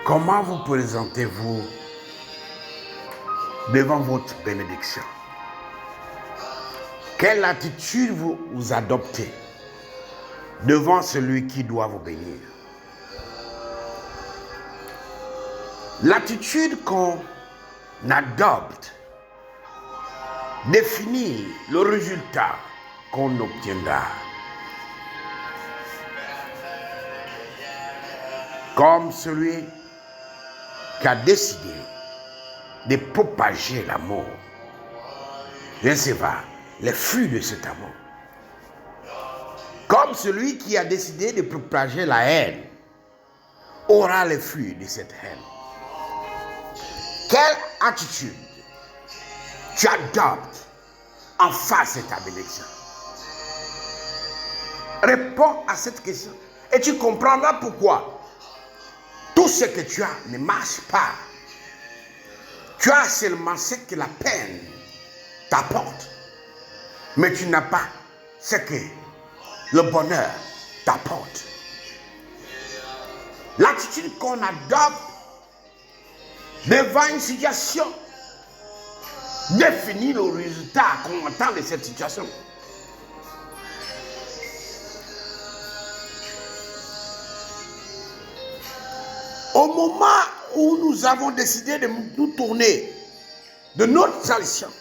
Comment vous présentez-vous devant votre bénédiction? Quelle attitude vous adoptez devant celui qui doit vous bénir? L'attitude qu'on adopte définit le résultat qu'on obtiendra. Comme celui qui a décidé de propager l'amour, recevra les fruits de cet amour. Comme celui qui a décidé de propager la haine aura les fruits de cette haine. Quelle attitude tu adoptes en face de ta bénédiction? Réponds à cette question et tu comprendras pourquoi tout ce que tu as ne marche pas. Tu as seulement ce que la peine t'apporte, mais tu n'as pas ce que le bonheur t'apporte. L'attitude qu'on adopte devant une situation définit le résultat qu'on attend de cette situation. Au moment où nous avons décidé de nous tourner de notre tradition,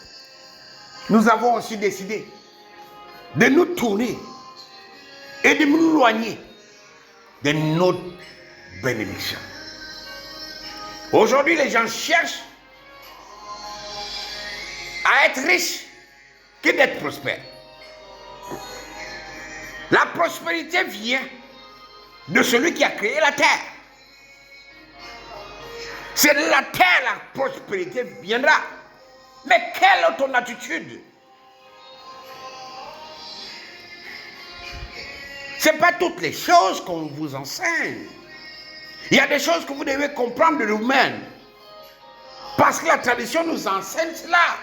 nous avons aussi décidé de nous tourner et de nous éloigner de notre bénédiction. Aujourd'hui, les gens cherchent à être riches que d'être prospères. La prospérité vient de celui qui a créé la terre. C'est de la terre la prospérité viendra. Mais quelle est ton attitude? Ce n'est pas toutes les choses qu'on vous enseigne. Il y a des choses que vous devez comprendre de vous-même. Parce que la tradition nous enseigne cela.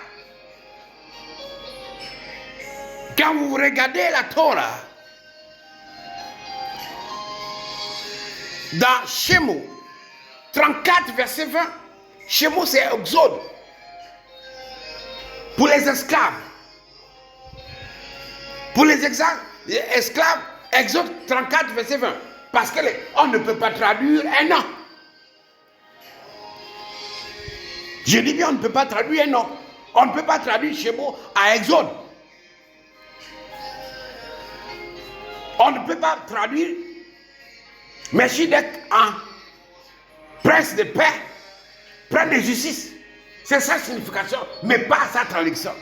Quand vous regardez la Torah, dans Shemo 34, verset 20, Shemo c'est Exode. Pour les esclaves. Pour les esclaves, Exode 34, verset 20. Parce qu'on ne peut pas traduire un an. Je dis bien, on ne peut pas traduire un an. On ne peut pas traduire Shemo à Exode. On ne peut pas traduire Melchizedek en prince de paix, prince de justice. C'est sa signification, mais pas sa traduction.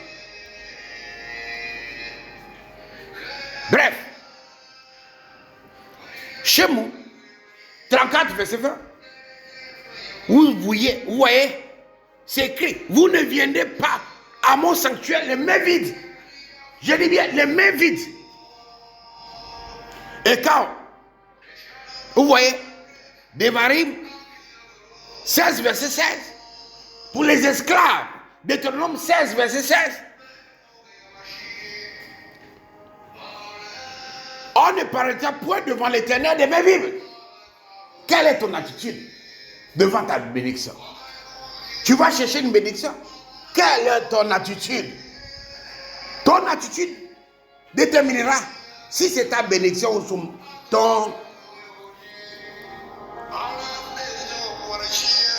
Bref, Shemo 34, verset 20. Vous voyez, c'est écrit, vous ne viendrez pas à mon sanctuaire les mains vides. Je dis bien les mains vides. Et quand vous voyez, Devarim 16, verset 16, pour les esclaves, Deutéronome 16, verset 16, on ne paraîtra point devant l'Éternel des mains vides. Quelle est ton attitude devant ta bénédiction? Tu vas chercher une bénédiction. Quelle est ton attitude? Ton attitude déterminera si c'est ta bénédiction ou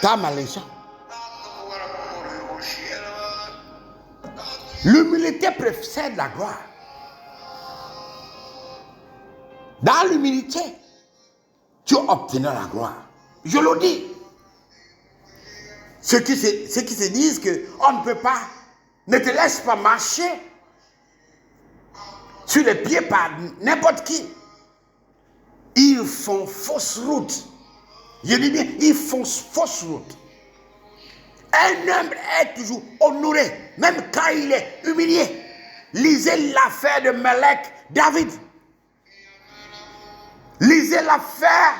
ta malédiction. L'humilité précède la gloire. Dans l'humilité, tu obtiendras la gloire. Je le dis. Ceux qui se disent qu'on ne peut pas, ne te laisse pas marcher sur les pieds par n'importe qui. Ils font fausse route. Je dis bien, ils font fausse route. Un homme est toujours honoré, même quand il est humilié. Lisez l'affaire de Melech David. Lisez l'affaire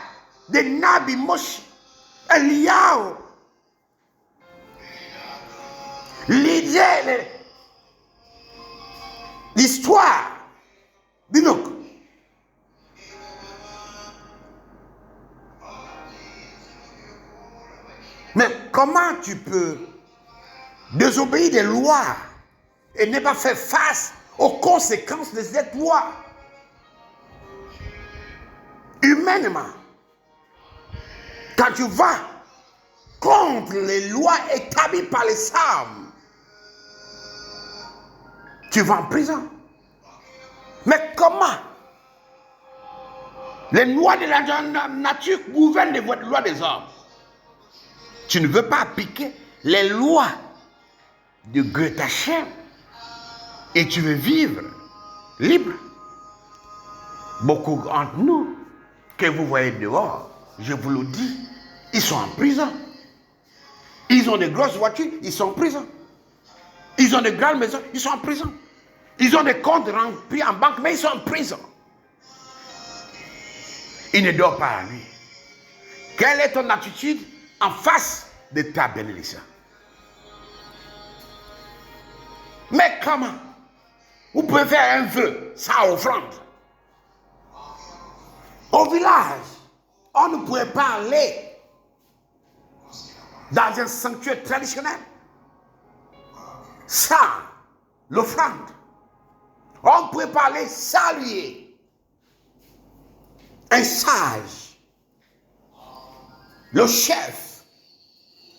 de Nabi Moshe, Eliyahu. Lisez l'histoire d'Enoch. comment tu peux désobéir des lois et ne pas faire face aux conséquences de cette loi? Humainement, quand tu vas contre les lois établies par les sages, tu vas en prison. Mais comment les lois de la nature gouvernent les lois des hommes? Tu ne veux pas appliquer les lois de Göttingen et tu veux vivre libre. Beaucoup d'entre nous que vous voyez dehors, je vous le dis, ils sont en prison. Ils ont des grosses voitures, ils sont en prison. Ils ont des grandes maisons, ils sont en prison. Ils ont des comptes remplis en banque, mais ils sont en prison. Ils ne dorment pas la nuit. Quelle est ton attitude en face de ta bénédiction? Mais comment? Vous pouvez faire un vœu sans offrande. Au village, on ne pouvait pas aller dans un sanctuaire traditionnel sans l'offrande. On ne pouvait pas aller saluer un sage, le chef,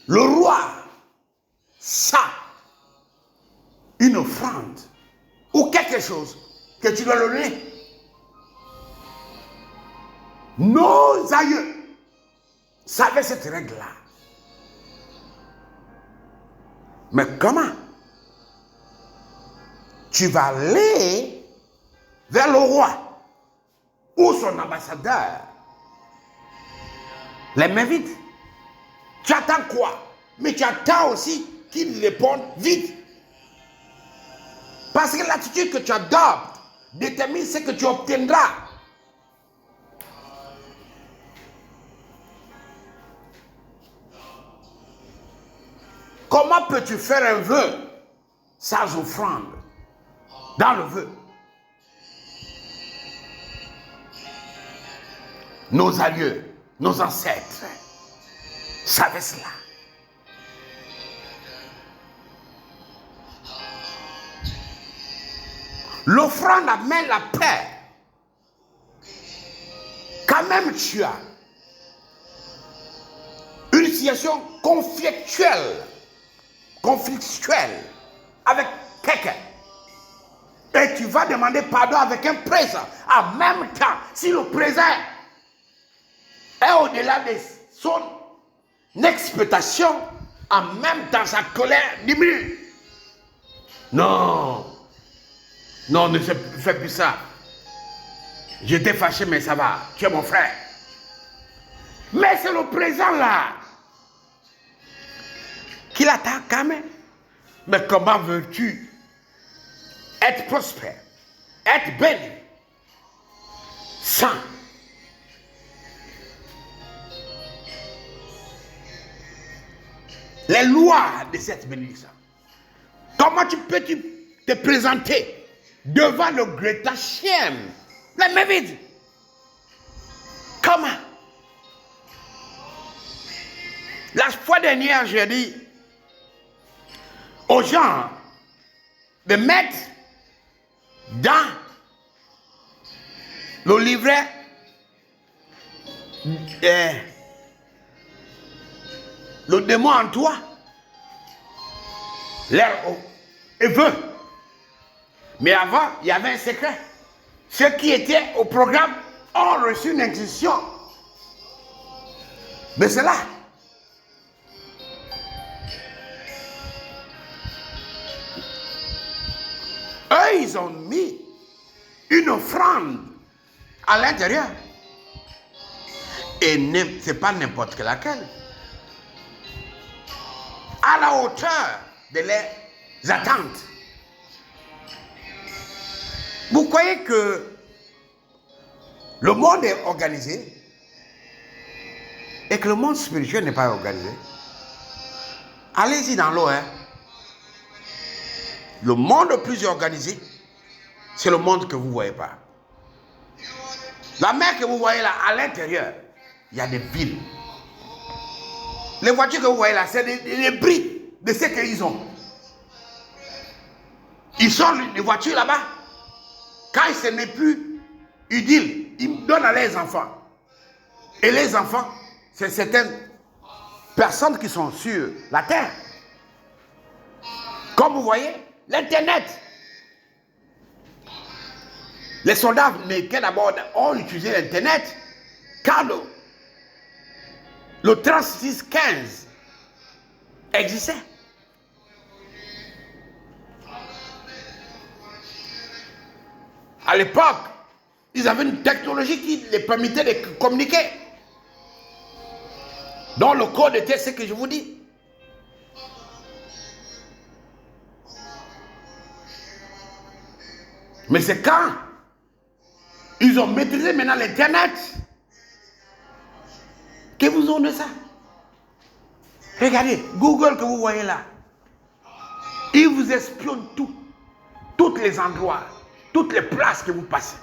le roi, sans une offrande ou quelque chose que tu dois donner. Nos aïeux savaient cette règle-là. Mais comment tu vas aller vers le roi ou son ambassadeur, les mains vides? Tu attends quoi? Mais tu attends aussi qu'il réponde vite. Parce que l'attitude que tu adoptes détermine ce que tu obtiendras. Comment peux-tu faire un vœu sans offrande dans le vœu? Nos aïeux, nos ancêtres savaient cela. L'offrande amène la paix. Quand même tu as une situation conflictuelle avec quelqu'un et tu vas demander pardon avec un présent. En même temps, si le présent est au-delà de son expectation, en même temps sa colère diminue. Non, ne fais plus ça. J'étais fâché, mais ça va, tu es mon frère. Mais c'est le présent là qu'il attaque quand même. Mais comment veux-tu être prospère, être béni, sans les lois de cette bénédiction? Comment tu peux te présenter devant le Göttingen, les mains vides? Comment? La fois dernière, j'ai dit aux gens de mettre dans le livret le démon en toi, l'air et veut. Mais avant, il y avait un secret. Ceux qui étaient au programme ont reçu une instruction. Mais c'est là. Eux, ils ont mis une offrande à l'intérieur. Et ce n'est pas n'importe laquelle. À la hauteur de leurs attentes. Vous croyez que le monde est organisé et que le monde spirituel n'est pas organisé? Allez-y dans l'eau, hein. Le monde le plus organisé, c'est le monde que vous ne voyez pas. La mer que vous voyez là, à l'intérieur, il y a des villes. Les voitures que vous voyez là, c'est les bris de ce qu'ils ont. Ils sont les voitures là-bas. Quand ce n'est plus idylle, ils donnent à leurs enfants. Et les enfants, c'est certaines personnes qui sont sur la terre. Comme vous voyez, l'Internet. Les soldats américains d'abord ont utilisé l'Internet car le 3615 existait. À l'époque, ils avaient une technologie qui les permettait de communiquer. Dans le code était ce que je vous dis. Mais c'est quand ils ont maîtrisé maintenant l'Internet que vous ont de ça. Regardez, Google que vous voyez là, il vous espionne tout, tous les endroits, toutes les places que vous passez.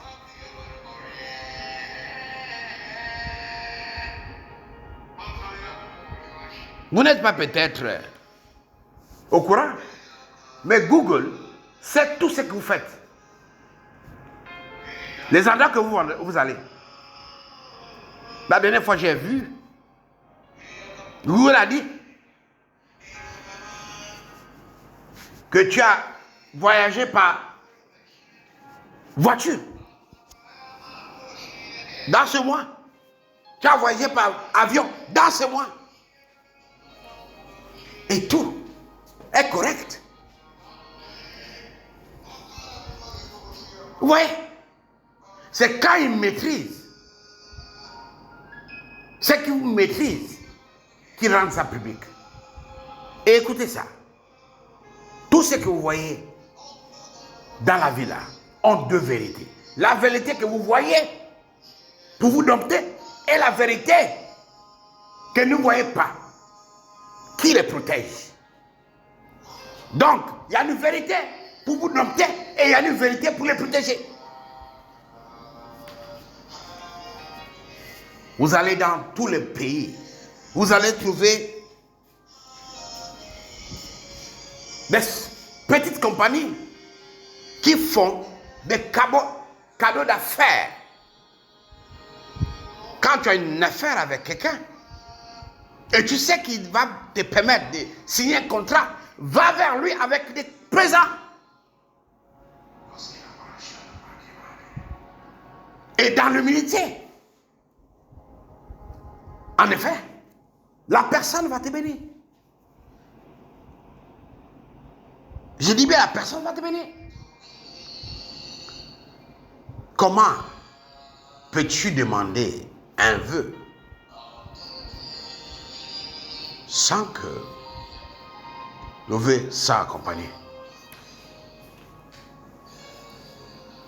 Vous n'êtes pas peut-être au courant, mais Google sait tout ce que vous faites. Les endroits que vous allez. La dernière fois, j'ai vu, Google a dit que tu as voyagé par voiture. Dans ce mois, tu as voyagé par avion. Dans ce mois. Et tout est correct. Oui. C'est quand ils maîtrisent ce qu'ils maîtrisent qu'ils rendent ça public. Et écoutez ça. Tout ce que vous voyez dans la vie là ont deux vérités. La vérité que vous voyez pour vous dompter et la vérité que vous ne voyez pas qui les protège. Donc, il y a une vérité pour vous dompter et il y a une vérité pour les protéger. Vous allez dans tous les pays, vous allez trouver des petites compagnies qui font des cadeaux d'affaires. Quand tu as une affaire avec quelqu'un et tu sais qu'il va te permettre de signer un contrat, va vers lui avec des présents. Et dans l'humilité, en effet, la personne va te bénir. Je dis bien, la personne va te bénir. Comment peux-tu demander un vœu sans que le vœu soit accompagné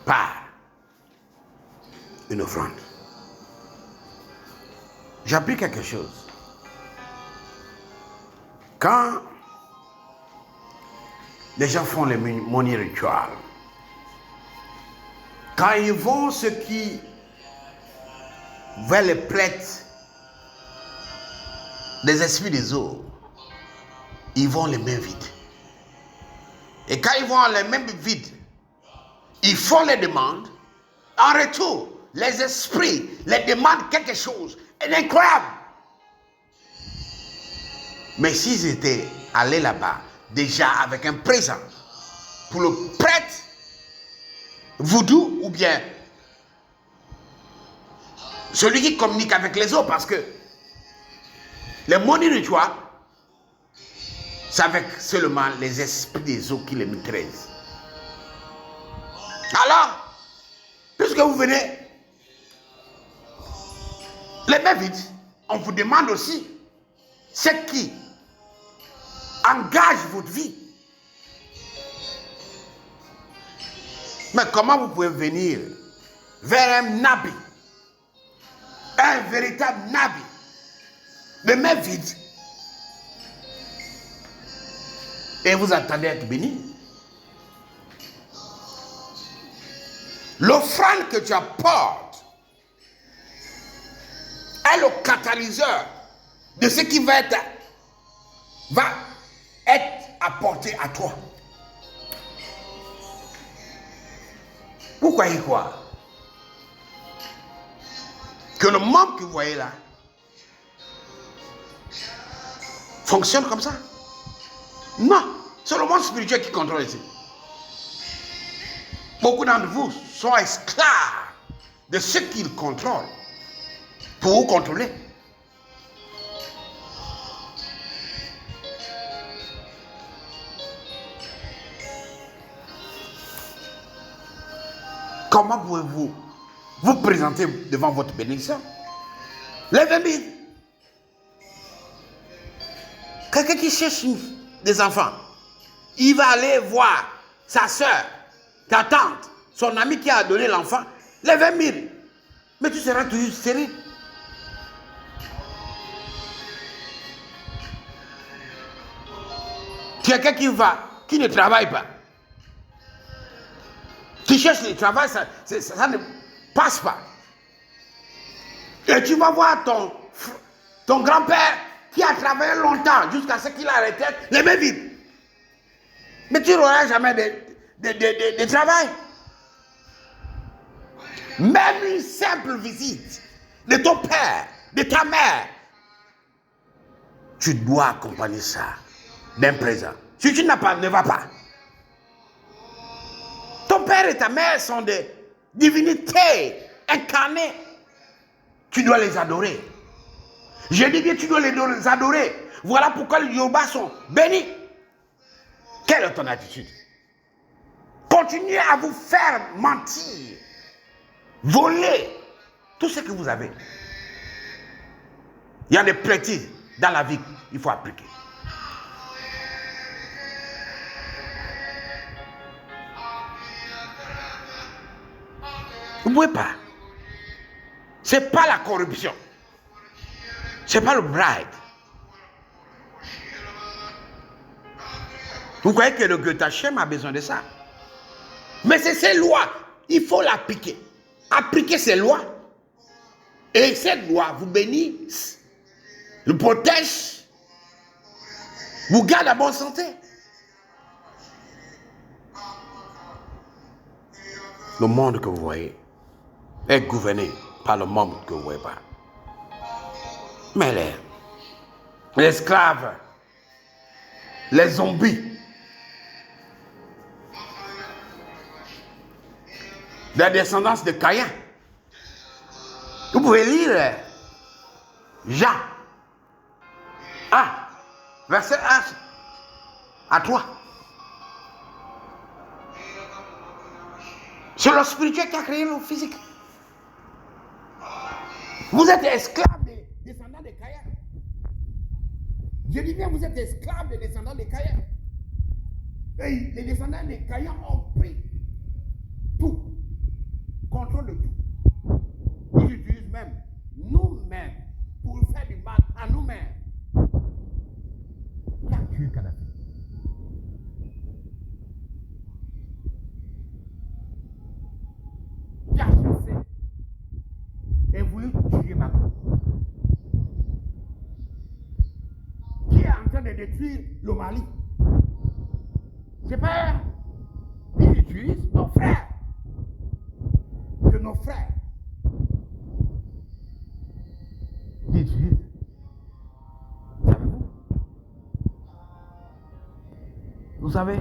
par une offrande? J'ai appris quelque chose. Quand les gens font les money rituals, quand ils vont ce qui vers les plaies des esprits des eaux, ils vont les mains vides. Et quand ils vont les mains vides, ils font les demandes. En retour, les esprits les demandent quelque chose d'incroyable. Mais s'ils étaient allés là-bas, déjà avec un présent, pour le prêtre voodoo ou bien celui qui communique avec les autres, parce que les money rituals, c'est avec seulement les esprits des eaux qui les maîtrisent. Alors, puisque vous venez les mains vides, on vous demande aussi ce qui engage votre vie. Mais comment vous pouvez venir vers un nabi, un véritable nabi, les mains vides, et vous attendez être béni? L'offrande que tu apportes est le catalyseur de ce qui va être va être apporté à toi. Vous croyez quoi? Que le membre que vous voyez là fonctionne comme ça? Non, c'est le monde spirituel qui contrôle ici. Beaucoup d'entre vous sont esclaves de ce qu'ils contrôlent pour vous contrôler. Comment pouvez-vous vous présenter devant votre bénédiction? Les 20 000. Quelqu'un qui cherche des enfants, il va aller voir sa soeur, ta tante, son ami qui a donné l'enfant, les 20 000. Mais tu seras toujours sérieux. Quelqu'un qui ne travaille pas, qui cherche le travail, ça ne passe pas. Et tu vas voir ton grand-père qui a travaillé longtemps jusqu'à ce qu'il a la retraite, les mains vides. Mais tu n'auras jamais de travail. Même une simple visite de ton père, de ta mère, tu dois accompagner ça d'un présent. Si tu n'as pas, ne va pas. Ton père et ta mère sont des divinités incarnées. Tu dois les adorer. Je dis bien, tu dois les adorer. Voilà pourquoi les Yoruba sont bénis. Quelle est ton attitude? Continuez à vous faire mentir, voler tout ce que vous avez. Il y a des pratiques dans la vie qu'il faut appliquer. Vous ne pouvez pas. Ce n'est pas la corruption. Ce n'est pas le bribe. Vous croyez que le Goethe Hachem a besoin de ça? Mais c'est ces lois. Il faut l'appliquer. Appliquer ces lois. Et cette loi vous bénit, vous protège, vous garde en bonne santé. Le monde que vous voyez est gouverné par le monde que vous ne voyez pas. Mais les esclaves, les zombies, la descendance de Caïn. Vous pouvez lire Jean 1, verset 1 à 3. C'est le spirituel qui a créé le physique. Vous êtes esclaves des descendants de Caïn. Je dis bien, vous êtes esclaves des descendants de Caïn. Et les descendants de Caïn ont pris tout, contrôle de tout. Ils utilisent même nous-mêmes pour faire du mal à nous-mêmes. Qui a tué Kadhafi? Qui a chassé et voulu tuer Macron? Qui est en train de détruire le Mali? C'est pas eux. Ils utilisent nos frères. De nos frères. Ils utilisent. Savez-vous? Vous savez,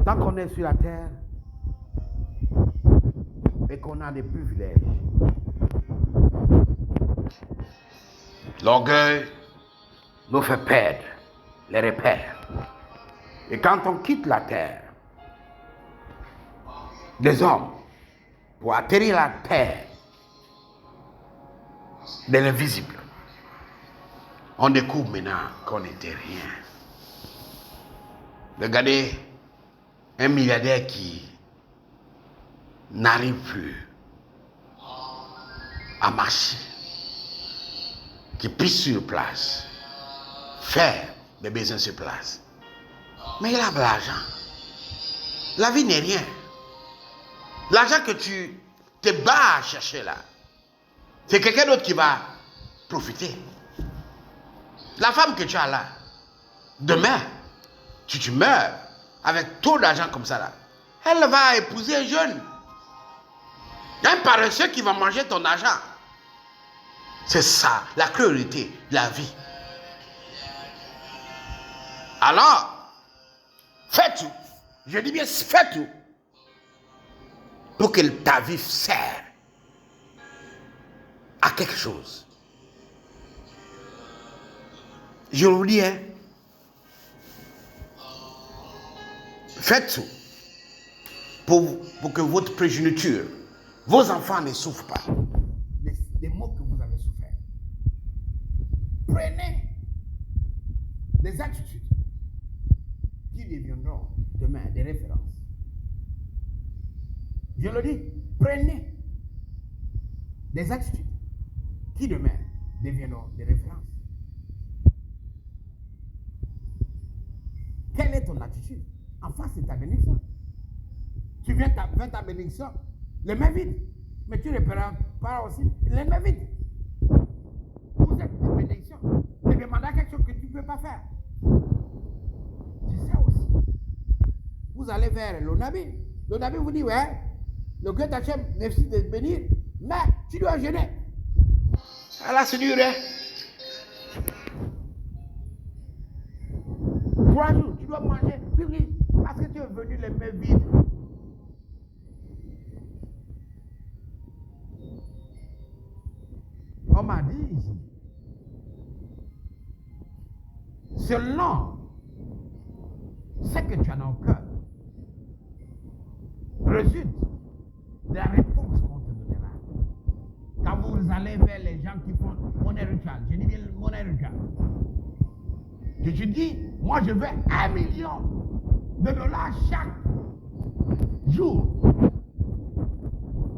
tant qu'on est sur la terre et qu'on a des privilèges, l'orgueil nous fait perdre les repères. Et quand on quitte la terre, des hommes, pour atterrir la terre de l'invisible, on découvre maintenant qu'on n'était rien. Regardez un milliardaire qui n'arrive plus à marcher, qui pisse sur place, faire des besoins sur place. Mais il a de l'argent. La vie n'est rien. L'argent que tu te bats à chercher là, c'est quelqu'un d'autre qui va profiter. La femme que tu as là, demain, tu meurs avec trop d'argent comme ça là. Elle va épouser un jeune. Un paresseux qui va manger ton argent. C'est ça, la cruauté de la vie. Alors, fais tout. Je dis bien, fais tout. Pour que ta vie serve à quelque chose. Je vous dis, hein, faites tout pour que votre progéniture, vos enfants ne souffrent pas des maux que vous avez souffert. Prenez des attitudes qui deviendront demain des références. Je le dis, prenez des attitudes qui demain deviendront des références. Quelle est ton attitude en face de ta bénédiction? Tu viens ta bénédiction, les mains vides, mais tu ne pas aussi les mains vides. Vous êtes une bénédiction. Tu demandes quelque chose que tu ne peux pas faire. C'est ça aussi. Vous allez vers le Nabi. Le Nabi vous dit, ouais, le Dieu t'achète, merci de te bénir, mais tu dois jeûner. Alors c'est dur, hein? 3 jours, tu dois manger, parce que tu es venu les mains vides. On m'a dit ici, selon ce que tu as dans le cœur, résulte de la réponse qu'on te donnera. Quand vous allez vers les gens qui font monnaie rituelle, je dis bien monnaie rituelle, que tu dis, moi je veux 1 million de dollars chaque jour.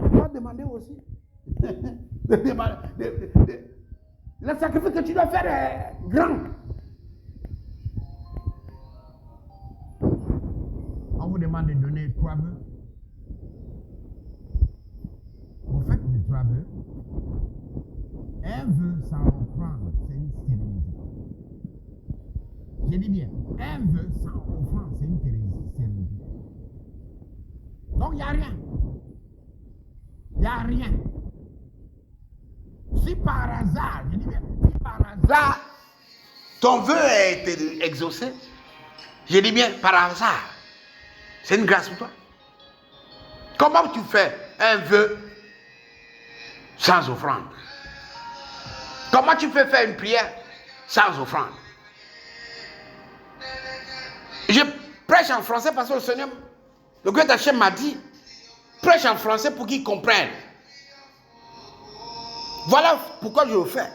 Tu dois demander aussi. Le sacrifice que tu dois faire est grand. On vous demande de donner 3 bœufs. Vous faites des 3 bœufs. Un vœu sans offrande, c'est une stérilité. Je dis bien, un vœu sans offrande, c'est une stérilité. Donc il n'y a rien. Il n'y a rien. Si par hasard, je dis bien, si par hasard, ton vœu a été exaucé, je dis bien par hasard, c'est une grâce pour toi. Comment tu fais un vœu sans offrande? Comment tu fais faire une prière sans offrande? Je prêche en français parce que le Seigneur, le Dieu d'Hachem m'a dit, prêche en français pour qu'ils comprennent. Voilà pourquoi je le fais.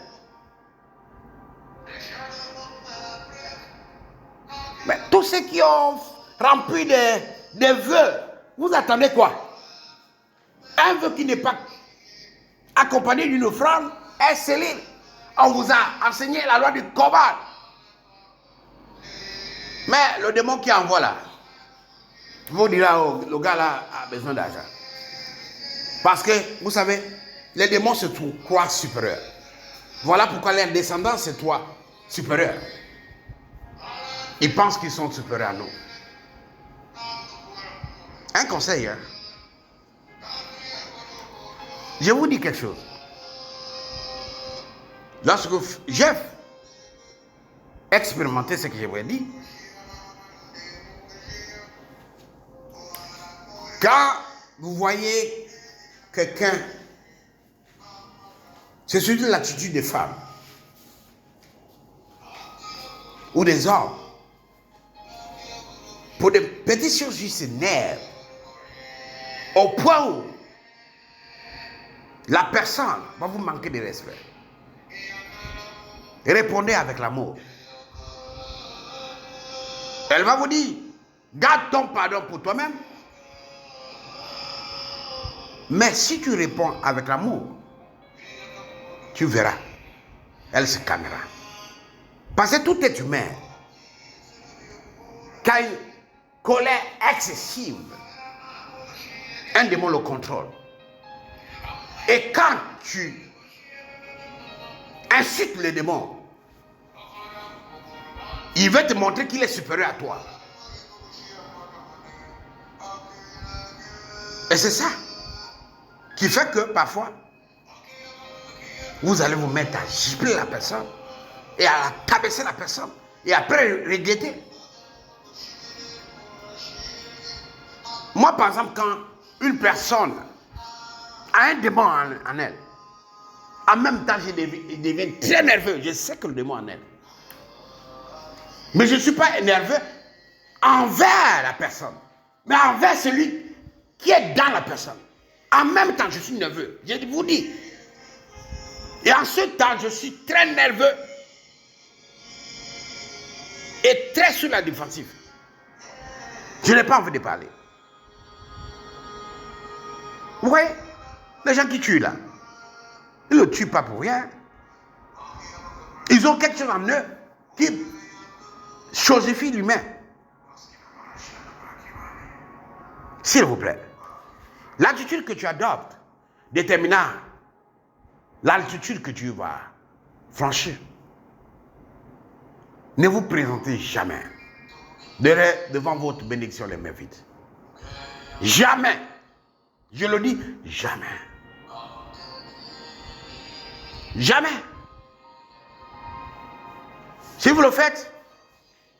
Mais tous ceux qui ont rempli des vœux, vous attendez quoi? Un vœu qui n'est pas accompagné d'une offrande est scellé. On vous a enseigné la loi du combat. Mais le démon qui envoie là, vous dira, oh, le gars là a besoin d'argent. Parce que, vous savez, les démons se croient supérieurs. Voilà pourquoi leur descendance se croient supérieurs. Ils pensent qu'ils sont supérieurs à nous. Un conseil, hein? Je vous dis quelque chose. Lorsque j'ai expérimenté ce que je vous ai dit, quand vous voyez quelqu'un, c'est surtout l'attitude des femmes ou des hommes, pour des petites choses qui s'énervent, au point où la personne va vous manquer de respect. Répondez avec l'amour. Elle va vous dire, garde ton pardon pour toi-même. Mais si tu réponds avec l'amour, tu verras, elle se calmera. Parce que tout est humain. Quand une colère excessive, un démon le contrôle. Et quand tu incites le démon, Il veut te montrer qu'il est supérieur à toi. Et c'est ça qui fait que parfois, vous allez vous mettre à gifler la personne et à caresser la personne et après regretter. Moi, par exemple, quand une personne a un démon en elle, en même temps, je deviens très nerveux. Je sais que le démon en elle. Mais je ne suis pas nerveux envers la personne, mais envers celui qui est dans la personne. En même temps, je suis nerveux. Je vous dis. Et en ce temps, je suis très nerveux et très sur la défensive. Je n'ai pas envie de parler. Vous voyez, les gens qui tuent là, ils ne le tuent pas pour rien. Ils ont quelque chose en eux qui chosifie l'humain. S'il vous plaît, l'attitude que tu adoptes déterminera l'altitude que tu vas franchir. Ne vous présentez jamais devant votre bénédiction les mains vides. Jamais. Je le dis, jamais. Jamais. Si vous le faites,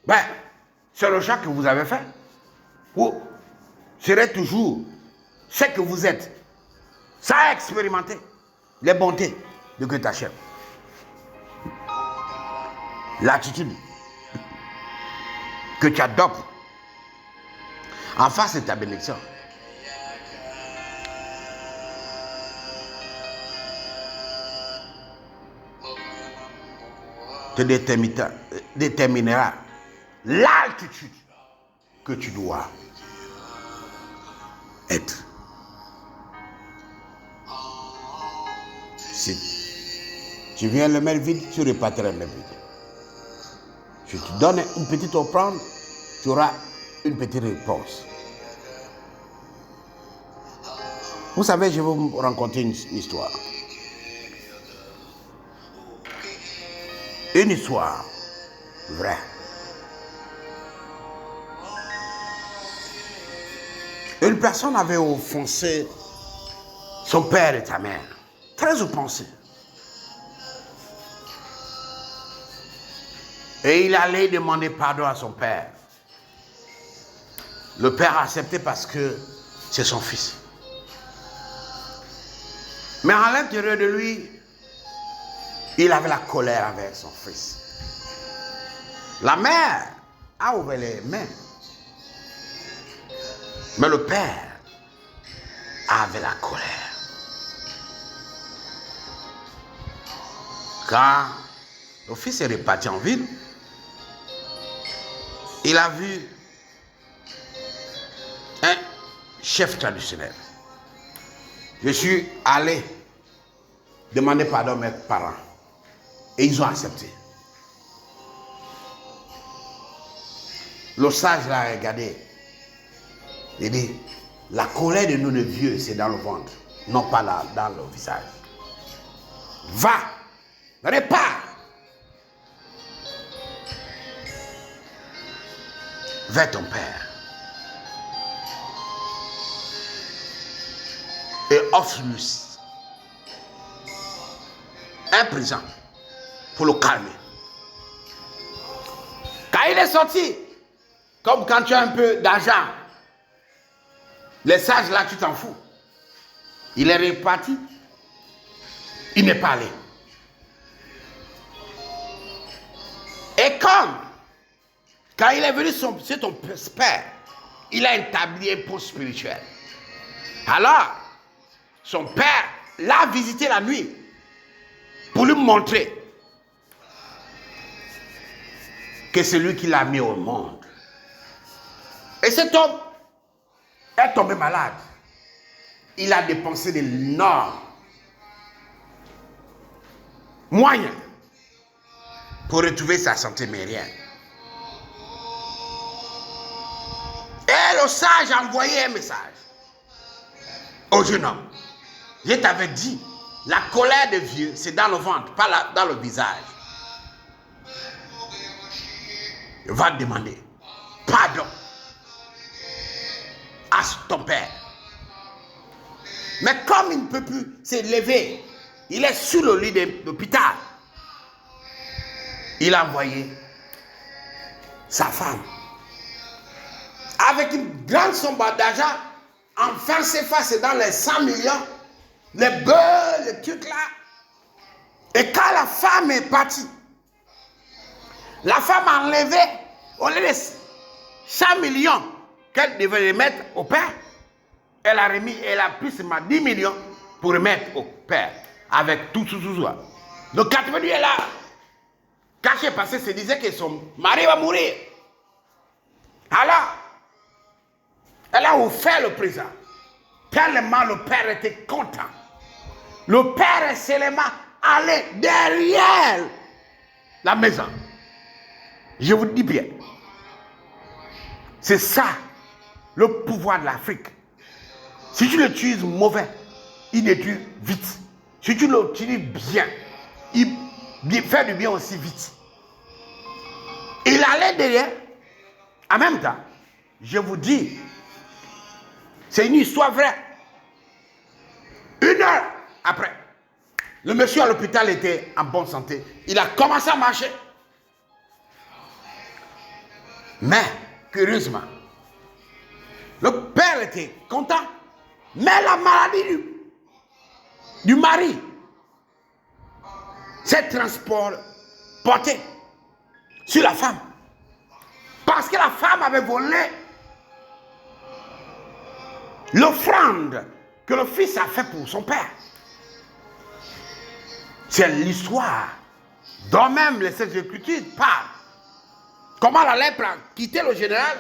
ben, c'est le choix que vous avez fait. Vous serez toujours ce que vous êtes, sans expérimenter les bontés de Dieu t'achève. L'attitude que tu adoptes en face de ta bénédiction te déterminera l'altitude que tu dois être. Si tu viens le mettre vide, tu repartiras le vide. Je te donne une petite offrande, tu auras une petite réponse. Vous savez, je vais vous raconter une histoire. Une histoire vraie. Une personne avait offensé son père et sa mère. Très offensé. Et il allait demander pardon à son père. Le père a accepté parce que c'est son fils. Mais à l'intérieur de lui, il avait la colère avec son fils. La mère a ouvert les mains. Mais le père avait la colère. Quand le fils est reparti en ville, il a vu un chef traditionnel. Je suis allé demander pardon à mes parents et ils ont accepté. Le sage l'a regardé. Il dit, la colère de nos vieux, c'est dans le ventre, non pas là, dans le visage. Va, répare. Vers ton père. Et offre-lui un présent pour le calmer. Quand il est sorti, comme quand tu as un peu d'argent, les sages là, tu t'en fous. Il est reparti, il n'est pas allé. Et comme, quand il est venu c'est ton père, il a établi un poste spirituel. Alors, son père l'a visité la nuit pour lui montrer que c'est lui qui l'a mis au monde. Et cet homme est tombé malade. Il a dépensé d'énormes moyens pour retrouver sa santé, mais rien. Et le sage a envoyé un message au jeune homme. Je t'avais dit, la colère de vieux, c'est dans le ventre, pas dans le visage. va demander pardon à ton père. Mais comme il ne peut plus se lever, il est sur le lit de l'hôpital. Il a envoyé sa femme avec une grande somme d'argent. Enfin, c'est dans les 100 millions, les beurres, les trucs là. Et quand la femme est partie, la femme a enlevé, au lieu de 100 millions qu'elle devait remettre au père, elle a pris seulement 10 millions pour remettre au père, avec tout. Donc 90, elle a caché parce qu'elle se disait que son mari va mourir. Alors, elle a offert le présent. Tellement le père était content. Le père est seulement allé derrière la maison. Je vous dis bien. C'est ça, le pouvoir de l'Afrique. Si tu l'utilises mauvais, il détruit vite. Si tu l'utilises bien, il fait du bien aussi vite. Il allait derrière. En même temps, je vous dis, c'est une histoire vraie. 1 heure après, le monsieur à l'hôpital était en bonne santé. Il a commencé à marcher. Mais, curieusement, le père était content. Mais la maladie du mari s'est transportée sur la femme. Parce que la femme avait volé l'offrande que le fils a fait pour son père. C'est l'histoire dont même les Écritures parlent. Comment la lèpre a quitté le général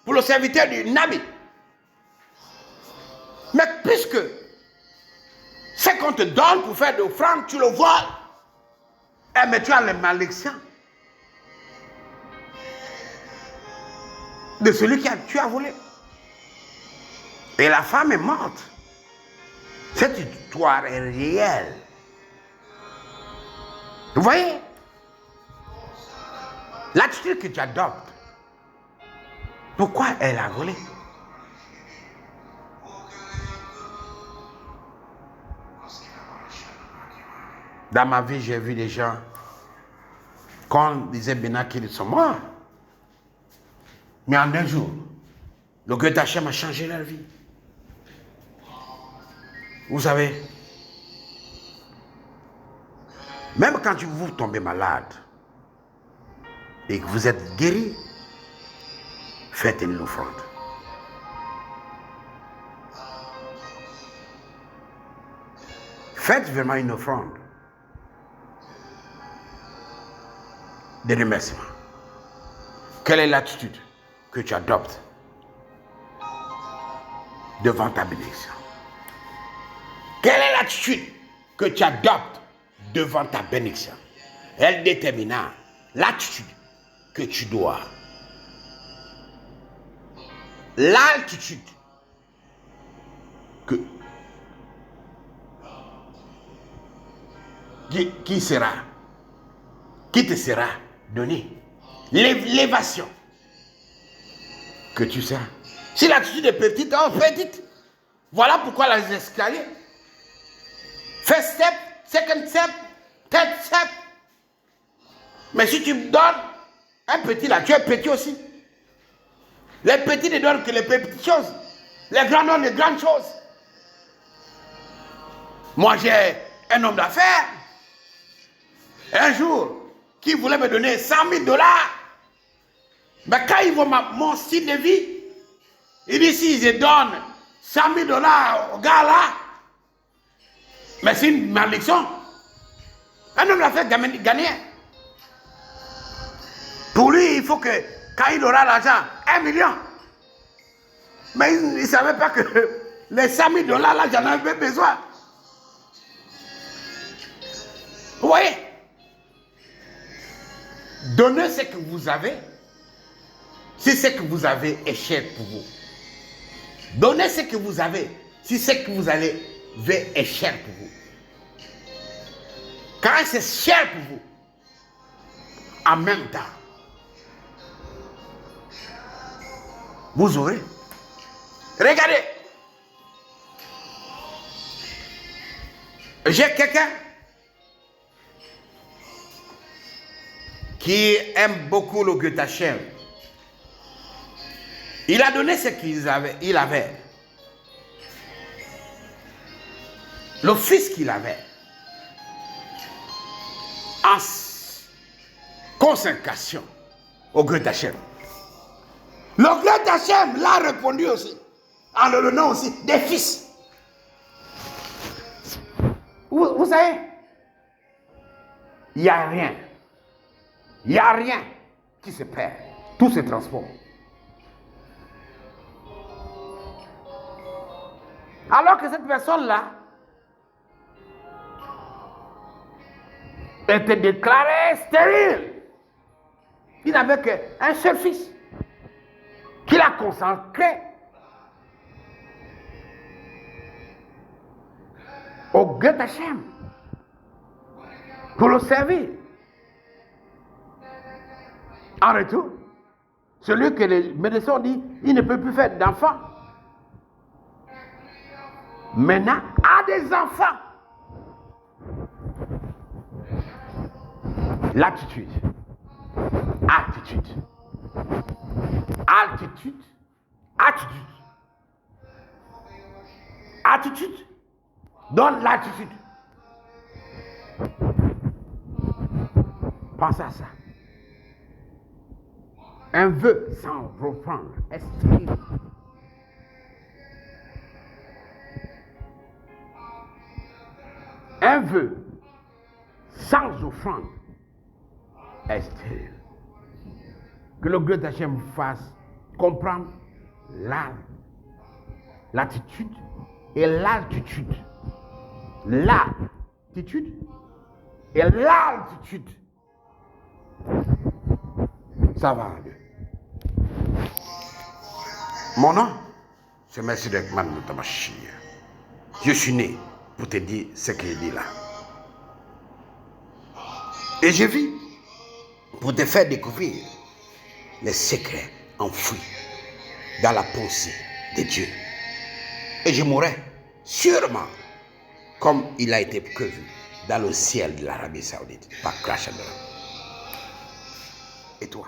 pour le serviteur du Nabi. Mais puisque ce qu'on te donne pour faire de l'offrande, tu le voles, mais tu as les malédictions de celui qui tu as volé. Et la femme est morte. Cette histoire est réelle. Vous voyez? L'attitude que tu adoptes, pourquoi elle a volé? Dans ma vie, j'ai vu des gens, quand on disait maintenant qu'ils sont morts, mais en un jour, le Dieu d'Hachem a changé leur vie. Vous savez, même quand vous tombez malade et que vous êtes guéri, faites une offrande. Faites vraiment une offrande de remerciement. Quelle est l'attitude que tu adoptes devant ta bénédiction? Quelle est l'attitude que tu adoptes devant ta bénédiction? Elle déterminera l'attitude que tu dois. L'altitude qui te sera donnée. L'élévation que tu seras. Si l'attitude est petite, petite. Voilà pourquoi les escaliers. First step, second step, third step. Mais si tu donnes un petit là, tu es petit aussi. Les petits ne donnent que les petites choses. Les grands donnent les grandes choses. Moi, j'ai un homme d'affaires. Un jour, qui voulait me donner 100 000 $. Mais quand il voit mon style de vie, il dit si je donne 100 000 $ au gars là, mais c'est une malédiction. Un homme d'affaires gagner. Pour lui, il faut que, quand il aura l'argent, 1 million. Mais il ne savait pas que les 100 000 $ là, j'en avais besoin. Vous voyez? Donnez ce que vous avez, si ce que vous avez est cher pour vous. Donnez ce que vous avez, si ce que vous avez est cher pour vous. Quand c'est cher pour vous, en même temps, vous aurez. Regardez. J'ai quelqu'un qui aime beaucoup le Goethe Hashem. Il a donné ce qu'il avait. Il avait. Le fils qu'il avait. En consécration au Goethe Hashem. Le Goethe Hashem l'a répondu aussi. En le donnant aussi des fils. Vous savez, il n'y a rien. Il n'y a rien qui se perd. Tout se transforme. Alors que cette personne-là était déclarée stérile. Il n'avait qu'un seul fils qu'il a consacré au Goethe Hashem pour le servir. En retour, celui que les médecins disent, il ne peut plus faire d'enfants. Maintenant, a des enfants. L'attitude. Attitude. Altitude. Attitude. Attitude donne l'attitude. Pensez à ça. Un vœu sans offrande est stérile. Un vœu sans offrande est stérile. Que le Goethe Hashem vous fasse comprendre l'attitude et l'altitude. L'attitude et l'altitude. Ça va mieux. Mon nom, c'est M. Dekman Moutamachir. Je suis né pour te dire ce qu'il dit là. Et je vis pour te faire découvrir les secrets enfouis dans la pensée de Dieu. Et je mourrai sûrement comme il a été prévu dans le ciel de l'Arabie Saoudite par Crash. Et toi?